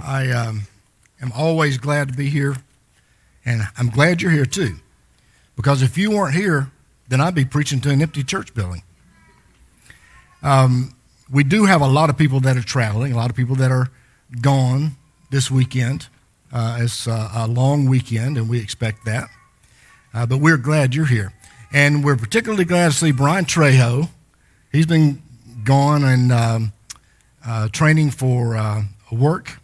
I am always glad to be here, and I'm glad you're here too, because if you weren't here, then I'd be preaching to an empty church building. We do have a lot of people that are traveling, a lot of people that are gone this weekend. It's a long weekend, and we expect that. But we're glad you're here. And we're particularly glad to see Brian Trejo. He's been gone and training for work.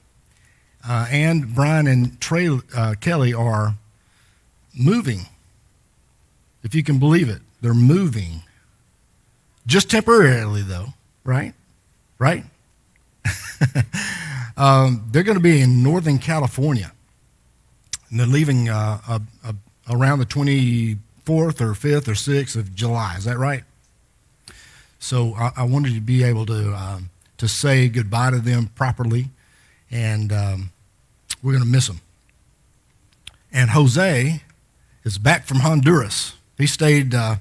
And Brian and Kelly are moving. If you can believe it, they're moving. Just temporarily, though, right? Right? They're going to be in Northern California. And they're leaving around the 24th or 5th or 6th of July. Is that right? So I wanted to be able to say goodbye to them properly, and we're going to miss them. And Jose is back from Honduras. He stayed a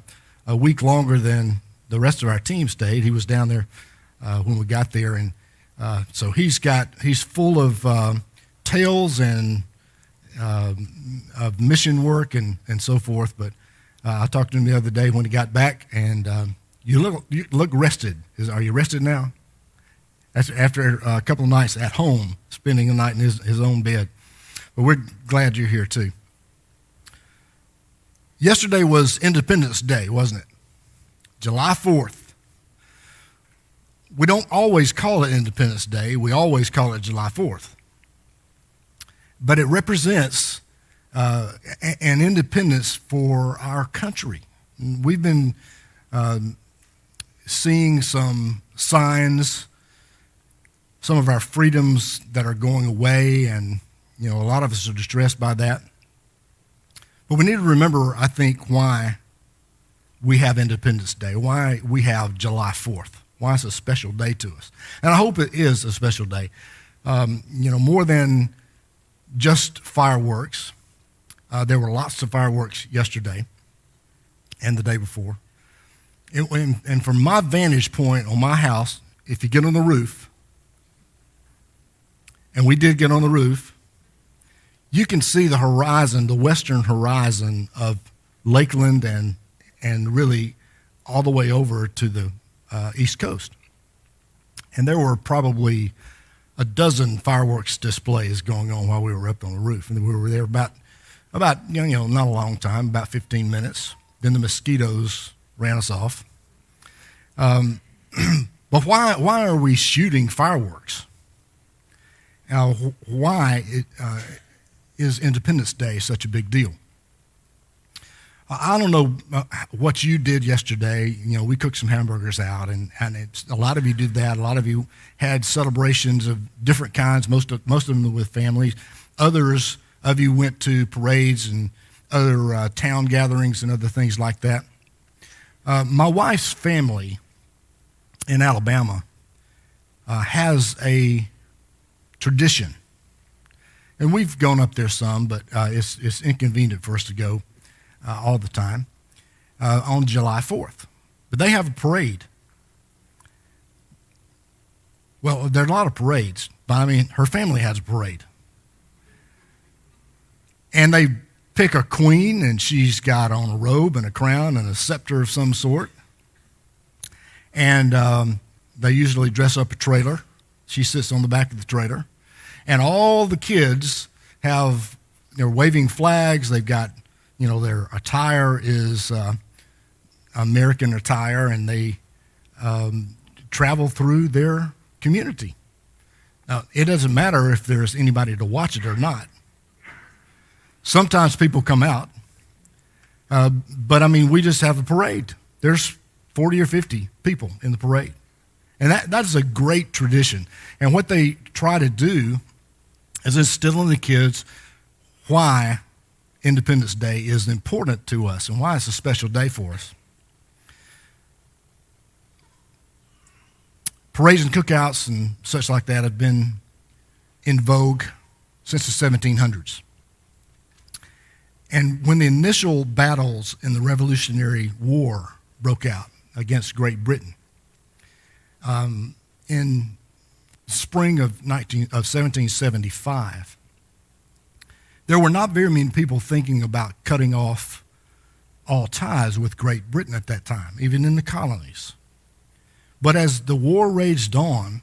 week longer than the rest of our team stayed. He was down there when we got there, and so he's full of tales and of mission work and so forth. But I talked to him the other day when he got back, and you look rested. Are you rested now? That's after a couple of nights at home, spending the night in his own bed. But we're glad you're here too. Yesterday was Independence Day, wasn't it? July 4th. We don't always call it Independence Day. We always call it July 4th. But it represents an independence for our country. We've been seeing some signs, some of our freedoms that are going away, and a lot of us are distressed by that. But we need to remember, I think, why we have Independence Day, why we have July 4th, why it's a special day to us. And I hope it is a special day. More than just fireworks. There were lots of fireworks yesterday and the day before. And from my vantage point on my house, if you get on the roof, and we did get on the roof, you can see the horizon, the western horizon of Lakeland and really all the way over to the East Coast. And there were probably a dozen fireworks displays going on while we were up on the roof. And we were there about not a long time, about 15 minutes. Then the mosquitoes ran us off. But why are we shooting fireworks? Why is Independence Day such a big deal? I don't know what you did yesterday. We cooked some hamburgers out, and a lot of you did that. A lot of you had celebrations of different kinds, most of them with families. Others of you went to parades and other town gatherings and other things like that. My wife's family in Alabama has a tradition. And we've gone up there some, but it's inconvenient for us to go all the time on July 4th. But they have a parade. Well, there are a lot of parades, but her family has a parade. And they pick a queen, and she's got on a robe and a crown and a scepter of some sort. And they usually dress up a trailer. She sits on the back of the trailer. And all the kids they're waving flags. They've got, their attire is American attire, and they travel through their community. Now, it doesn't matter if there's anybody to watch it or not. Sometimes people come out, but we just have a parade. There's 40 or 50 people in the parade. And that's a great tradition. And what they try to do is instill in the kids why Independence Day is important to us and why it's a special day for us. Parades and cookouts and such like that have been in vogue since the 1700s. And when the initial battles in the Revolutionary War broke out against Great Britain, in spring of 1775, there were not very many people thinking about cutting off all ties with Great Britain at that time, even in the colonies. But as the war raged on,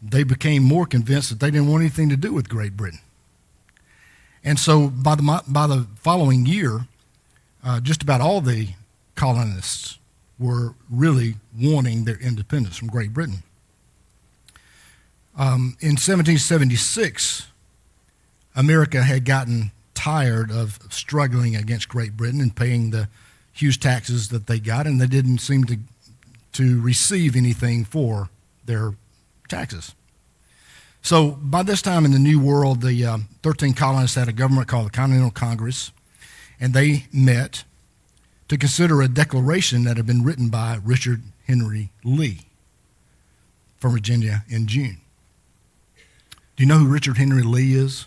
they became more convinced that they didn't want anything to do with Great Britain. And so by the following year, just about all the colonists were really wanting their independence from Great Britain. In 1776, America had gotten tired of struggling against Great Britain and paying the huge taxes that they got, and they didn't seem to receive anything for their taxes. So by this time in the New World, the 13 colonists had a government called the Continental Congress, and they met to consider a declaration that had been written by Richard Henry Lee from Virginia in June. Do you know who Richard Henry Lee is?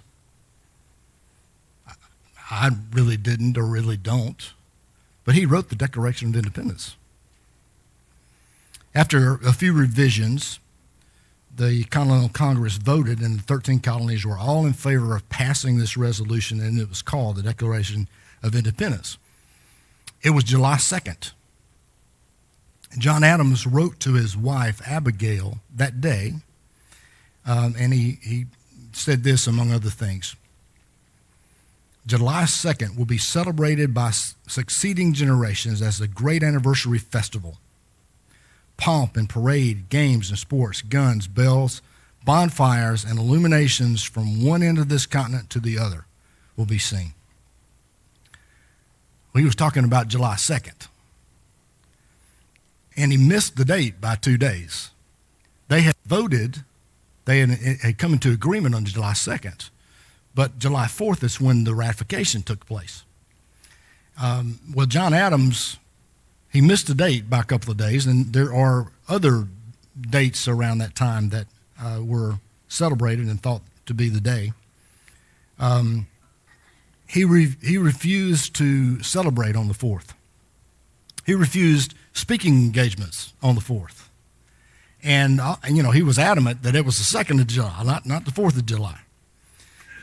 I really didn't or really don't, but he wrote the Declaration of Independence. After a few revisions, the Continental Congress voted, and the 13 colonies were all in favor of passing this resolution, and it was called the Declaration of Independence. It was July 2nd. John Adams wrote to his wife, Abigail, that day, and he said this, among other things. July 2nd will be celebrated by succeeding generations as a great anniversary festival. Pomp and parade, games and sports, guns, bells, bonfires, and illuminations from one end of this continent to the other will be seen. Well, he was talking about July 2nd. And he missed the date by 2 days. They had voted, they had come into agreement on July 2nd. But July 4th is when the ratification took place. Well, John Adams, he missed the date by a couple of days, and there are other dates around that time that were celebrated and thought to be the day. He refused to celebrate on the 4th. He refused speaking engagements on the 4th. And, he was adamant that it was the 2nd of July, not the 4th of July.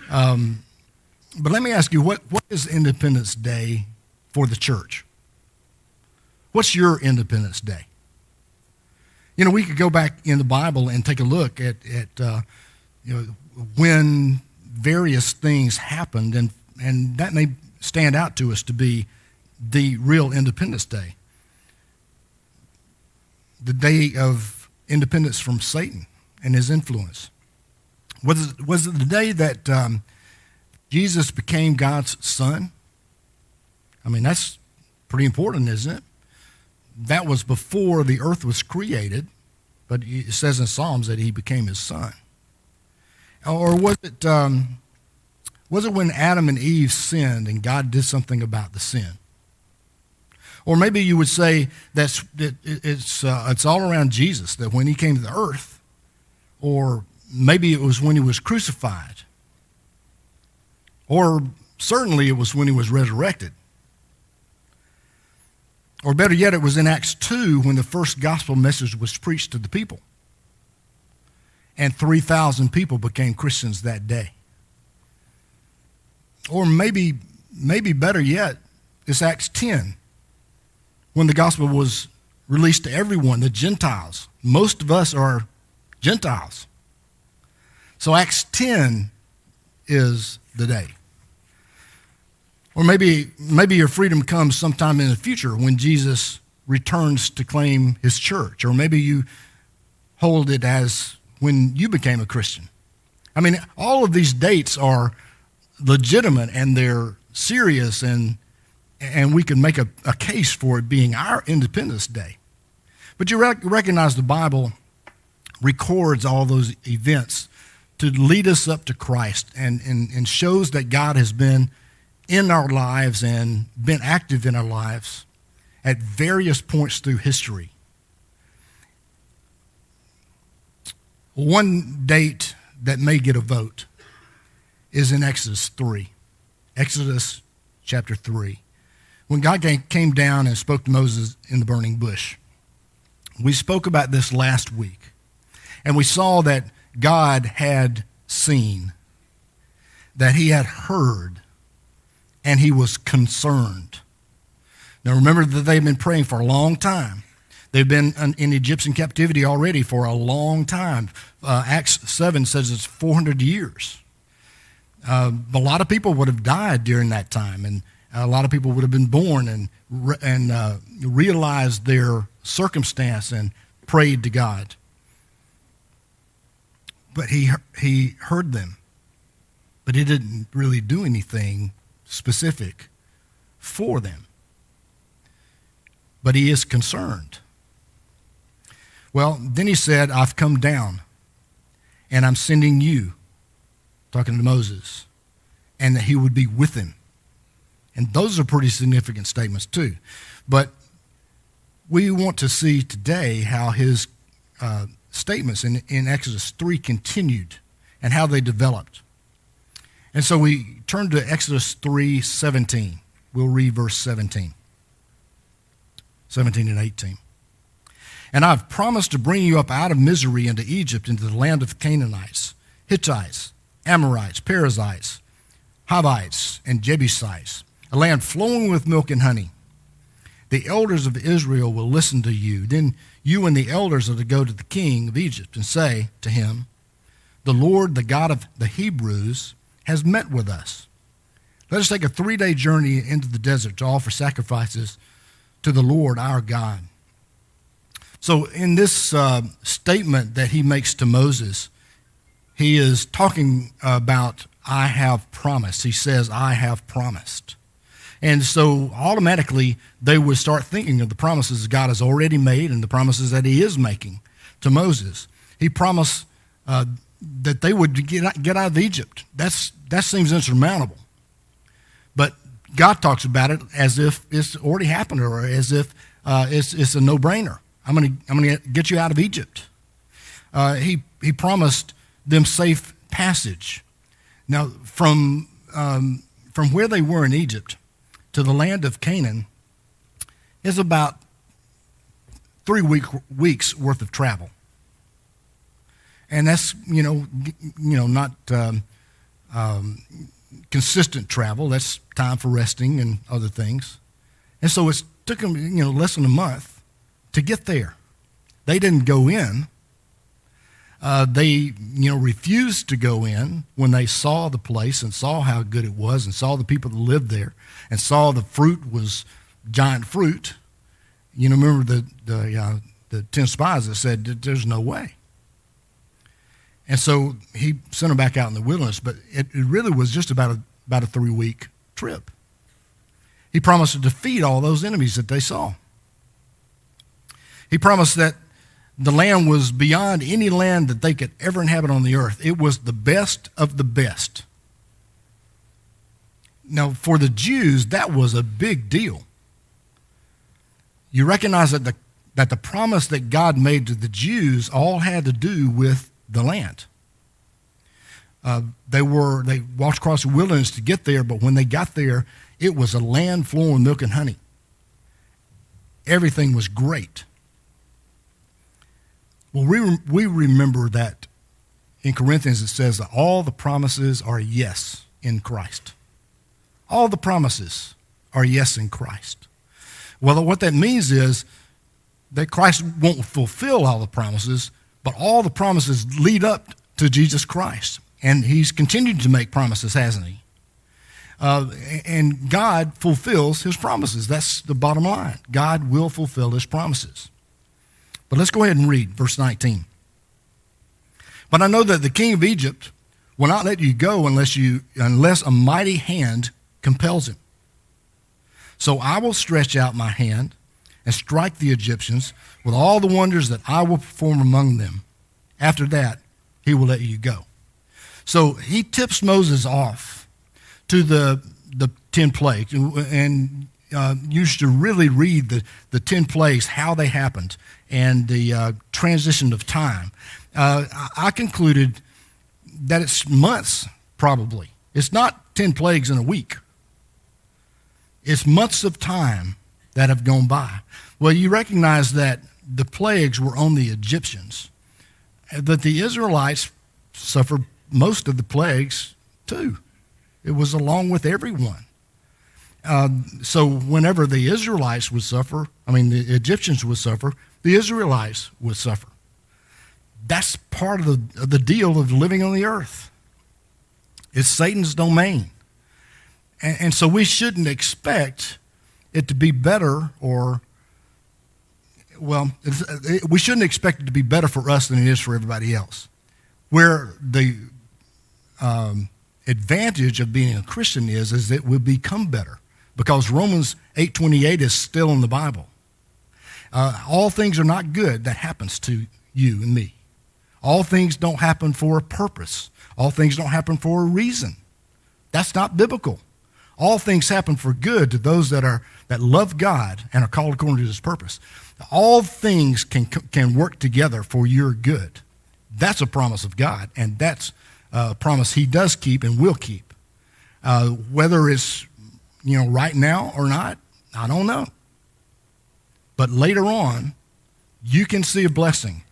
But let me ask you, what is Independence Day for the church? What's your Independence Day? We could go back in the Bible and take a look at when various things happened, and that may stand out to us to be the real Independence Day. The day of independence from Satan and his influence. Was it the day that Jesus became God's son? I mean, that's pretty important, isn't it? That was before the earth was created, but it says in Psalms that he became his son. Or was it when Adam and Eve sinned and God did something about the sin? Or maybe you would say that it's all around Jesus, that when he came to the earth, or maybe it was when he was crucified, or certainly it was when he was resurrected. Or better yet, it was in Acts 2 when the first gospel message was preached to the people. And 3,000 people became Christians that day. Or maybe better yet, it's Acts 10 when the gospel was released to everyone, the Gentiles. Most of us are Gentiles. So Acts 10 is the day. Or maybe your freedom comes sometime in the future when Jesus returns to claim his church. Or maybe you hold it as when you became a Christian. I mean, all of these dates are legitimate and they're serious, and we can make a case for it being our Independence Day. But you recognize the Bible records all those events to lead us up to Christ and shows that God has been in our lives and been active in our lives at various points through history. One date that may get a vote is in Exodus 3. Exodus chapter 3. When God came down and spoke to Moses in the burning bush. We spoke about this last week. And we saw that God had seen, that he had heard, and he was concerned. Now remember that they've been praying for a long time. They've been in Egyptian captivity already for a long time. Acts 7 says it's 400 years. A lot of people would have died during that time, and a lot of people would have been born and realized their circumstance and prayed to God. But he heard them, but he didn't really do anything specific for them. But he is concerned. Well, then he said, I've come down, and I'm sending you, talking to Moses, and that he would be with him. And those are pretty significant statements too. But we want to see today how his statements in Exodus 3 continued and how they developed. And so we turn to Exodus 3:17. We'll read verse 17 and 18. And I've promised to bring you up out of misery into Egypt, into the land of Canaanites, Hittites, Amorites, Perizzites, Hivites, and Jebusites, a land flowing with milk and honey. The elders of Israel will listen to you. Then you and the elders are to go to the king of Egypt and say to him, the Lord, the God of the Hebrews, has met with us. Let us take a 3-day journey into the desert to offer sacrifices to the Lord our God. So in this statement that he makes to Moses, he is talking about, I have promised. He says, I have promised. And so automatically they would start thinking of the promises God has already made and the promises that he is making to Moses. He promised that they would get out of Egypt. That seems insurmountable. But God talks about it as if it's already happened, or as if it's a no-brainer. I'm going to get you out of Egypt. He promised them safe passage. Now, from where they were in Egypt to the land of Canaan is about 3 weeks worth of travel, and that's not consistent travel. That's time for resting and other things, and so it took them less than a month to get there. They didn't go in. They refused to go in when they saw the place and saw how good it was and saw the people that lived there and saw the fruit was giant fruit. Remember the 10 spies that said there's no way. And so he sent them back out in the wilderness, but it really was just about a 3-week trip. He promised to defeat all those enemies that they saw. He promised that the land was beyond any land that they could ever inhabit on the earth. It was the best of the best. Now, for the Jews, that was a big deal. You recognize that the promise that God made to the Jews all had to do with the land. They walked across the wilderness to get there, but when they got there, it was a land flowing with milk and honey. Everything was great. Well, we remember that in Corinthians it says that all the promises are yes in Christ. All the promises are yes in Christ. Well, what that means is that Christ won't fulfill all the promises, but all the promises lead up to Jesus Christ. And he's continued to make promises, hasn't he? And God fulfills his promises. That's the bottom line. God will fulfill his promises. But let's go ahead and read verse 19. But I know that the king of Egypt will not let you go unless a mighty hand compels him. So I will stretch out my hand and strike the Egyptians with all the wonders that I will perform among them. After that, he will let you go. So he tips Moses off to the 10 plagues. And you should really read the 10 plagues, how they happened, and the transition of time. I concluded that it's months, probably. It's not 10 plagues in a week. It's months of time that have gone by. Well, you recognize that the plagues were on the Egyptians, that the Israelites suffered most of the plagues too. It was along with everyone. So whenever the Israelites would suffer, the Egyptians would suffer, the Israelites would suffer. That's part of the deal of living on the earth. It's Satan's domain. And so we shouldn't expect it to be better we shouldn't expect it to be better for us than it is for everybody else. Where the advantage of being a Christian is it will become better, because Romans 8:28 is still in the Bible. All things are not good that happens to you and me. All things don't happen for a purpose. All things don't happen for a reason. That's not biblical. All things happen for good to those that love God and are called according to his purpose. All things can work together for your good. That's a promise of God, and that's a promise he does keep and will keep. Whether it's right now or not, I don't know. But later on, you can see a blessing.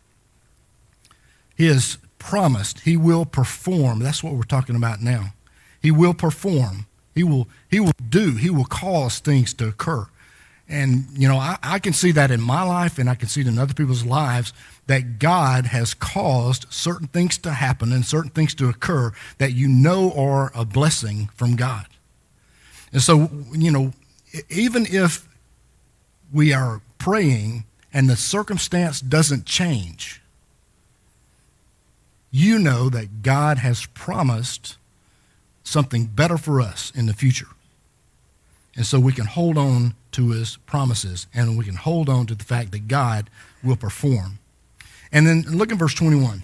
He has promised he will perform. That's what we're talking about now. He will perform. He will cause things to occur. And, I can see that in my life, and I can see it in other people's lives, that God has caused certain things to happen and certain things to occur that are a blessing from God. And so, even if we are praying and the circumstance doesn't change, that God has promised something better for us in the future. And so we can hold on to his promises, and we can hold on to the fact that God will perform. And then look at verse 21.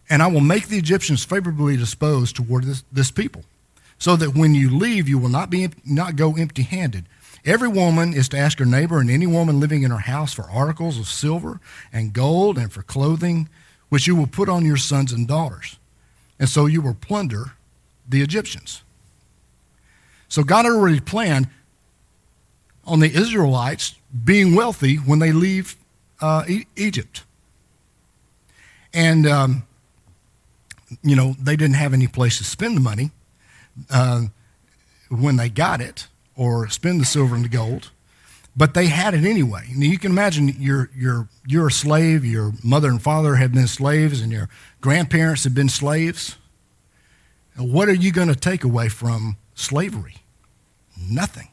And I will make the Egyptians favorably disposed toward this people, so that when you leave, you will not go empty-handed. Every woman is to ask her neighbor and any woman living in her house for articles of silver and gold and for clothing, which you will put on your sons and daughters. And so you will plunder the Egyptians. So God already planned on the Israelites being wealthy when they leave Egypt. And, they didn't have any place to spend the money when they got it, or spend the silver and the gold, but they had it anyway. Now, you can imagine you're a slave, your mother and father have been slaves, and your grandparents have been slaves. And what are you going to take away from slavery? Nothing.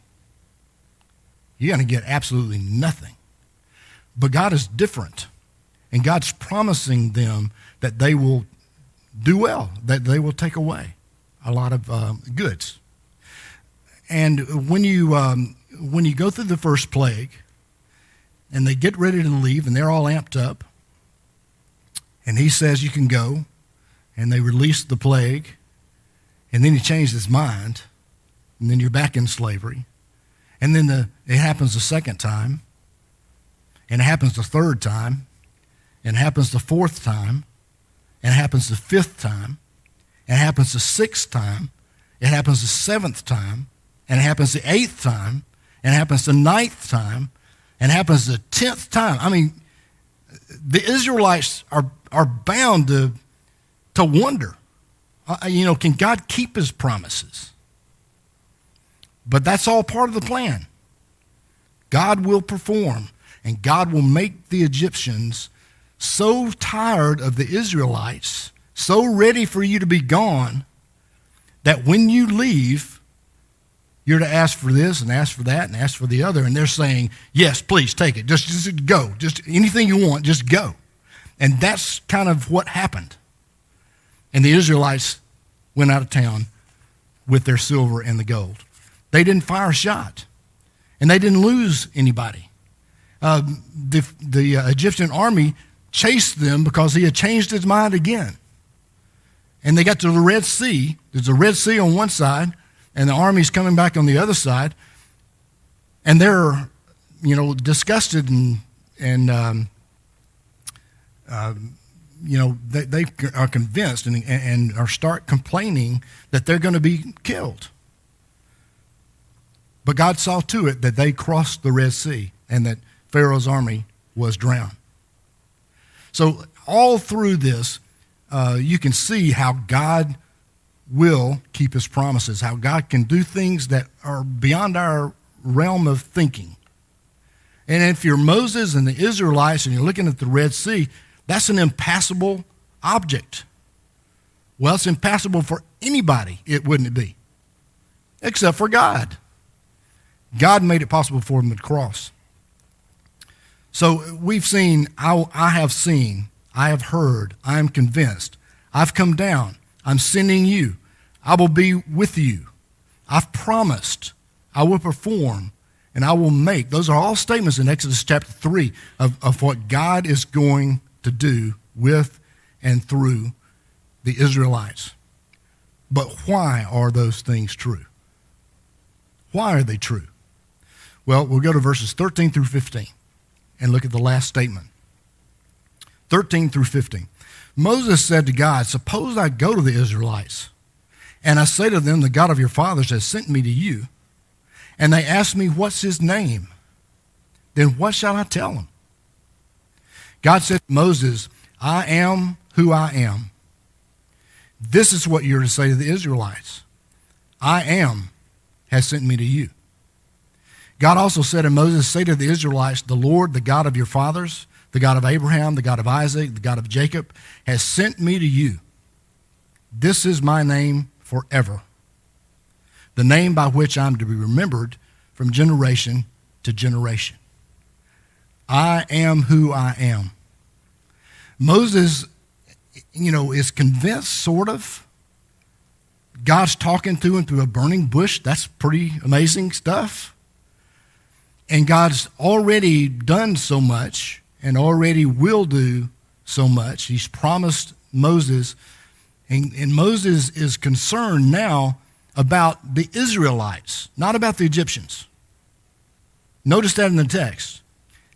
You're going to get absolutely nothing. But God is different, and God's promising them that they will do well, that they will take away a lot of goods. And when you go through the first plague, and they get ready to leave, and they're all amped up, and he says you can go, and they release the plague, and then he changed his mind, and then you're back in slavery. And then it happens the second time, and it happens the third time, and it happens the fourth time, and it happens the fifth time, and it happens the sixth time, it happens the seventh time, and it happens the eighth time, and it happens the ninth time, and it happens the 10th time. The Israelites are bound to wonder, can God keep his promises? But that's all part of the plan. God will perform, and God will make the Egyptians so tired of the Israelites, so ready for you to be gone, that when you leave, you're to ask for this and ask for that and ask for the other. And they're saying, yes, please take it. Just go. Just anything you want, just go. And that's kind of what happened. And the Israelites went out of town with their silver and the gold. They didn't fire a shot. And they didn't lose anybody. The Egyptian army chased them because he had changed his mind again. And they got to the Red Sea. There's a Red Sea on one side, and the army's coming back on the other side, and they're, disgusted and they are convinced and are start complaining that they're going to be killed. But God saw to it that they crossed the Red Sea and that Pharaoh's army was drowned. So all through this, you can see how God will keep his promises, how God can do things that are beyond our realm of thinking. And if you're Moses and the Israelites and you're looking at the Red Sea, that's an impassable object. Well, it's impassable for anybody, wouldn't it be? Except for God. God made it possible for them to cross. So we've seen, I have heard, I am convinced. I've come down. I'm sending you. I will be with you. I've promised. I will perform. And I will make. Those are all statements in Exodus chapter 3 of what God is going to do with and through the Israelites. But why are those things true? Why are they true? Well, we'll go to verses 13 through 15 and look at the last statement. 13 through 15. Moses said to God, suppose I go to the Israelites, and I say to them, the God of your fathers has sent me to you, and they ask me, what's his name? Then what shall I tell them? God said to Moses, I am who I am. This is what you're to say to the Israelites. I am has sent me to you. God also said to Moses, say to the Israelites, the Lord, the God of your fathers, the God of Abraham, the God of Isaac, the God of Jacob, has sent me to you. This is my name forever, the name by which I'm to be remembered from generation to generation. I am who I am. Moses, is convinced, sort of. God's talking to him through a burning bush. That's pretty amazing stuff. And God's already done so much and already will do so much. He's promised Moses, and Moses is concerned now about the Israelites, not about the Egyptians. Notice that in the text.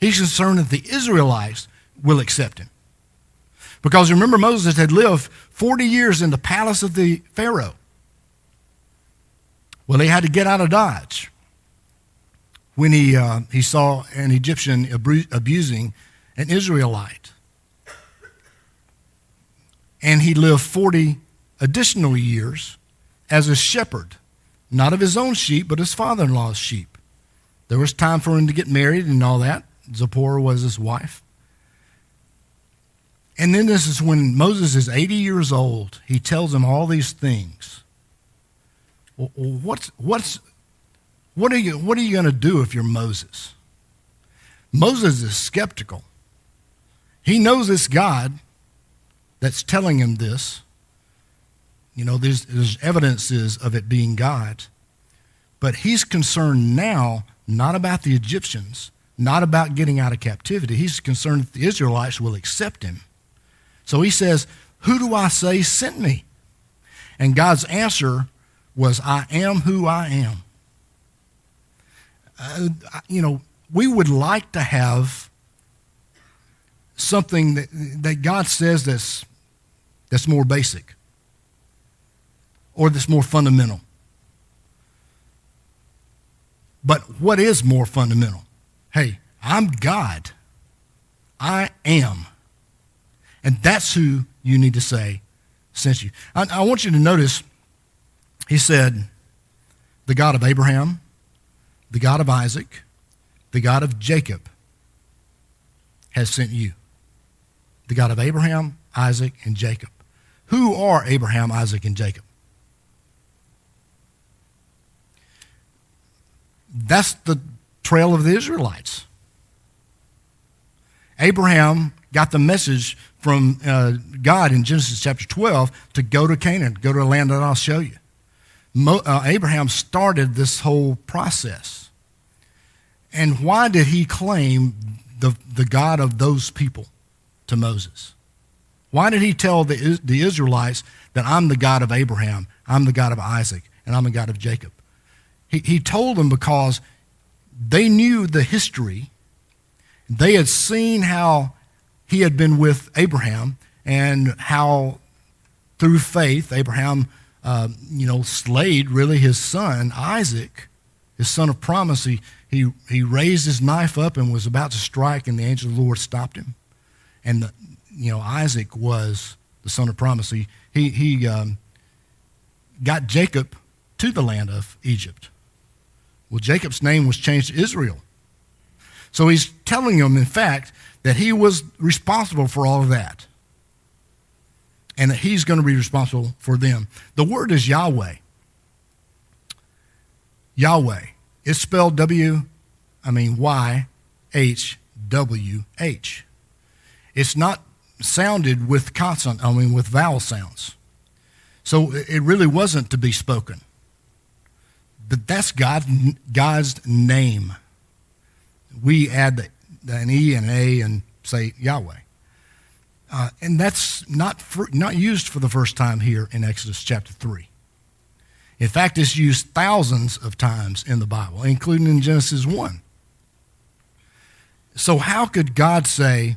He's concerned that the Israelites will accept him. Because remember, Moses had lived 40 years in the palace of the Pharaoh. Well, he had to get out of Dodge when he saw an Egyptian abusing an Israelite. And he lived 40 additional years as a shepherd, not of his own sheep, but his father-in-law's sheep. There was time for him to get married and all that. Zipporah was his wife. And then this is when Moses is 80 years old. He tells him all these things. Well, what are you going to do if you're Moses? Moses is skeptical. He knows this God that's telling him this. There's evidences of it being God. But he's concerned now not about the Egyptians, not about getting out of captivity. He's concerned that the Israelites will accept him. So he says, who do I say sent me? And God's answer was, I am who I am. We would like to have something that God says that's more basic or that's more fundamental. But what is more fundamental? Hey, I'm God. I am. And that's who you need to say sent you. I want you to notice, he said, the God of Abraham, the God of Isaac, the God of Jacob has sent you. The God of Abraham, Isaac, and Jacob. Who are Abraham, Isaac, and Jacob? That's the trail of the Israelites. Abraham got the message from God in Genesis chapter 12 to go to Canaan, go to a land that I'll show you. Abraham started this whole process. And why did he claim the God of those people to Moses? Why did he tell the Israelites that I'm the God of Abraham, I'm the God of Isaac, and I'm the God of Jacob? He told them because they knew the history. They had seen how he had been with Abraham and how through faith Abraham slayed really his son Isaac, his son of promise. He raised his knife up and was about to strike, and the angel of the Lord stopped him. And Isaac was the son of promise. He got Jacob to the land of Egypt. Well, Jacob's name was changed to Israel. So he's telling them, in fact, that he was responsible for all of that, and that he's going to be responsible for them. The word is Yahweh. Yahweh. It's spelled Y-H-W-H. It's not sounded with with vowel sounds. So it really wasn't to be spoken. But that's God's name. We add an E and an A and say Yahweh. And that's not used for the first time here in Exodus chapter 3. In fact, it's used thousands of times in the Bible, including in Genesis 1. So how could God say,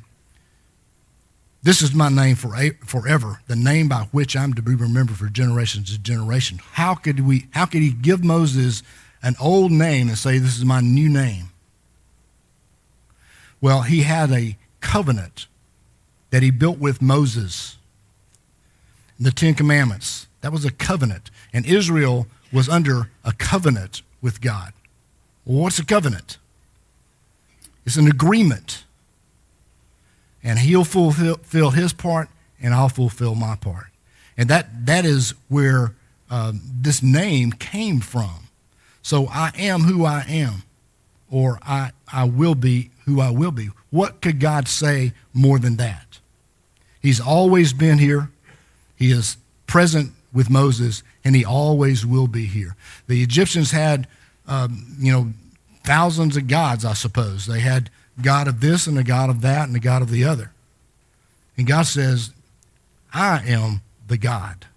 this is my name forever, the name by which I'm to be remembered for generations to generation? How could he give Moses an old name and say, this is my new name? Well, he had a covenant that he built with Moses. The Ten Commandments, that was a covenant. And Israel was under a covenant with God. Well, what's a covenant? It's an agreement. And he'll fulfill his part, and I'll fulfill my part. And that is where this name came from. So I am who I am, or I will be who I will be. What could God say more than that? He's always been here. He is present with Moses, and he always will be here. The Egyptians had, thousands of gods, I suppose. They had God of this and a God of that and a God of the other. And God says, I am the God.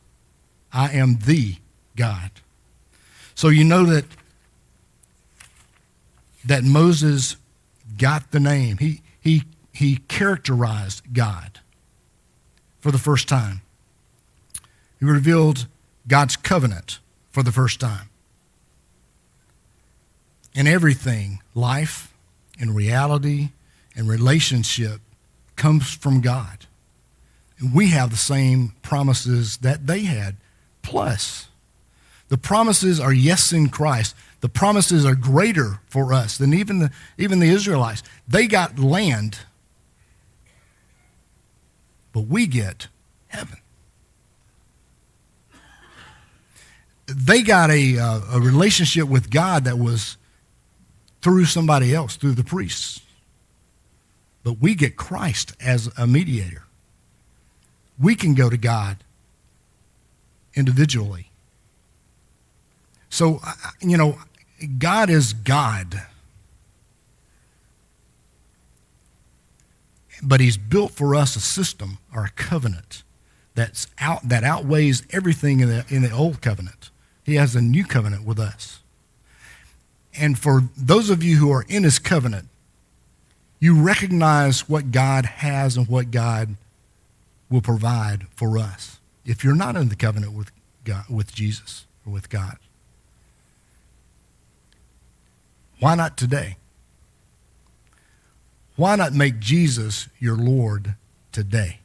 I am the God. So you know that Moses got the name. He characterized God for the first time. He revealed God's covenant for the first time. And everything, life and reality and relationship, comes from God. And we have the same promises that they had, plus. The promises are yes in Christ. The promises are greater for us than even the Israelites. They got land, but we get heaven. They got a relationship with God that was through somebody else, through the priests. But we get Christ as a mediator. We can go to God individually. So, God is God. But he's built for us a system or a covenant that outweighs everything in the old covenant. He has a new covenant with us. And for those of you who are in his covenant, you recognize what God has and what God will provide for us. If you're not in the covenant with God, with Jesus or with God, why not today? Why not make Jesus your Lord today?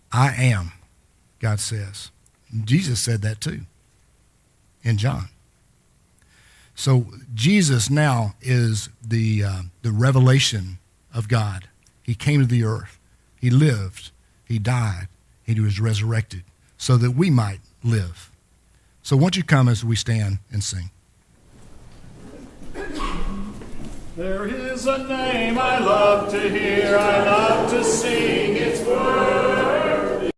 I am, God says. Jesus said that too in John. So Jesus now is the revelation of God. He came to the earth. He lived. He died. He was resurrected so that we might live. So won't you come as we stand and sing? There is a name I love to hear, I love to sing.